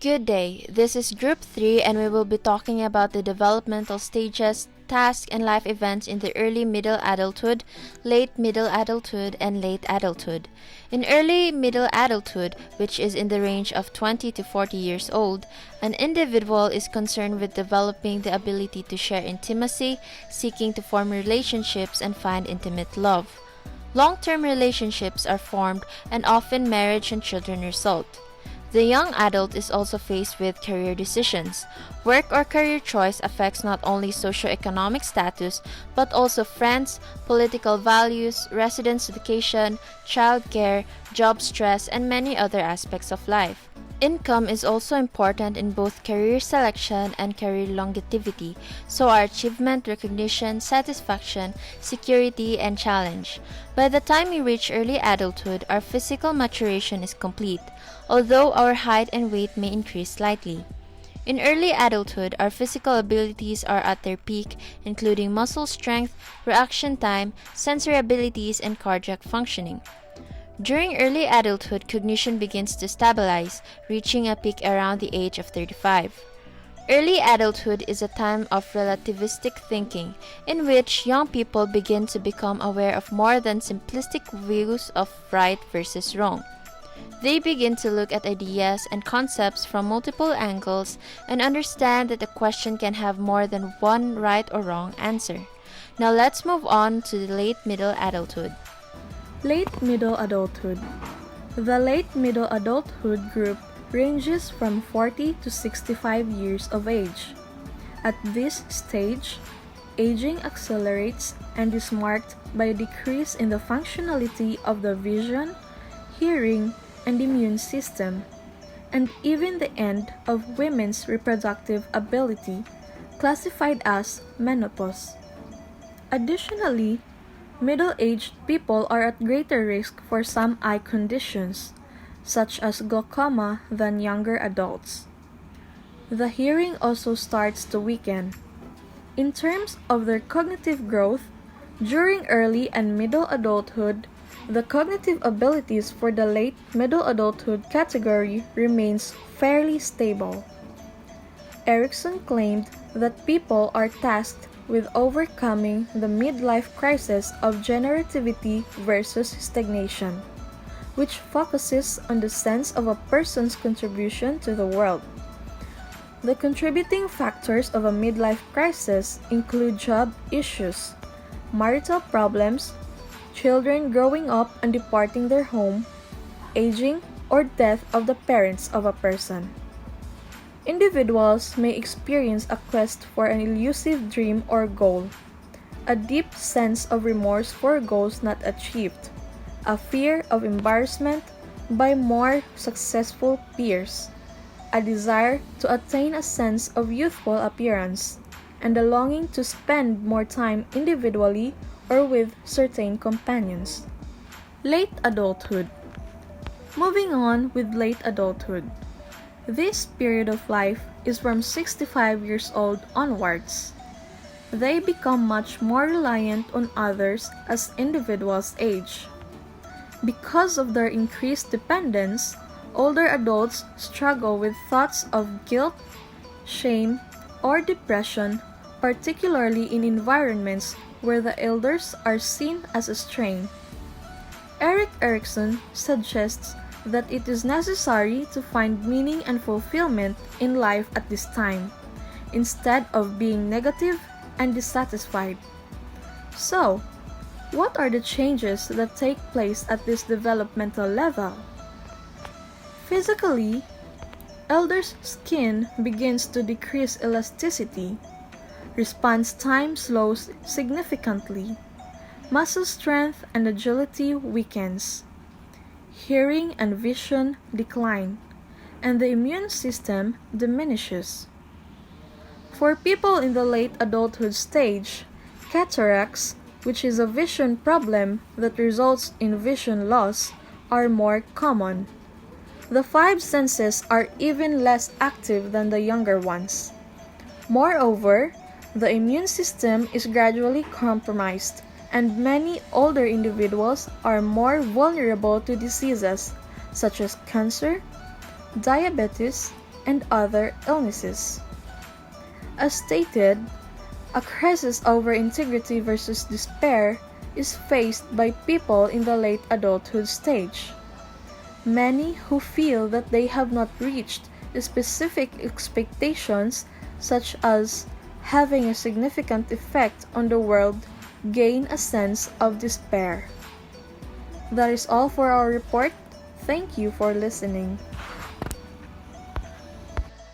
Good day. This is Group 3 and we will be talking about the developmental stages, tasks, and life events in the early middle adulthood, late middle adulthood, and late adulthood. In early middle adulthood, which is in the range of 20 to 40 years old, an individual is concerned with developing the ability to share intimacy, seeking to form relationships, and find intimate love. Long-term relationships are formed and often marriage and children result. The young adult is also faced with career decisions. Work or career choice affects not only socioeconomic status but also friends, political values, residence education, childcare, job stress, and many other aspects of life. Income is also important in both career selection and career longevity, so are achievement, recognition, satisfaction, security, and challenge. By the time we reach early adulthood, our physical maturation is complete, although our height and weight may increase slightly. In early adulthood, our physical abilities are at their peak, including muscle strength, reaction time, sensory abilities, and cardiac functioning. During early adulthood, cognition begins to stabilize, reaching a peak around the age of 35. Early adulthood is a time of relativistic thinking, in which young people begin to become aware of more than simplistic views of right versus wrong. They begin to look at ideas and concepts from multiple angles and understand that a question can have more than one right or wrong answer. Now let's move on to the late middle adulthood. Late middle adulthood. The late middle adulthood group ranges from 40 to 65 years of age. At this stage, aging accelerates and is marked by a decrease in the functionality of the vision, hearing, and immune system, and even the end of women's reproductive ability, classified as menopause. Additionally, middle-aged people are at greater risk for some eye conditions, such as glaucoma, than younger adults. The hearing also starts to weaken. In terms of their cognitive growth, during early and middle adulthood, the cognitive abilities for the late middle adulthood category remains fairly stable. Erickson claimed that people are tasked with overcoming the midlife crisis of generativity versus stagnation, which focuses on the sense of a person's contribution to the world. The contributing factors of a midlife crisis include job issues, marital problems, children growing up and departing their home, aging, or death of the parents of a person. Individuals may experience a quest for an elusive dream or goal, a deep sense of remorse for goals not achieved, a fear of embarrassment by more successful peers, a desire to attain a sense of youthful appearance, and a longing to spend more time individually or with certain companions. Late adulthood. Moving on with late adulthood. This period of life is from 65 years old onwards. They become much more reliant on others as individuals age. Because of their increased dependence, older adults struggle with thoughts of guilt, shame, or depression, particularly in environments where the elders are seen as a strain. Erickson suggests that it is necessary to find meaning and fulfillment in life at this time, instead of being negative and dissatisfied. So, what are the changes that take place at this developmental level? Physically, elders' skin begins to decrease elasticity, response time slows significantly, muscle strength and agility weakens, hearing and vision decline, and the immune system diminishes. For people in the late adulthood stage, cataracts, which is a vision problem that results in vision loss, are more common. The five senses are even less active than the younger ones. Moreover, the immune system is gradually compromised, and many older individuals are more vulnerable to diseases such as cancer, diabetes, and other illnesses. As stated, a crisis over integrity versus despair is faced by people in the late adulthood stage. Many who feel that they have not reached specific expectations, such as having a significant effect on the world, gain a sense of despair. That is all for our report. Thank you for listening.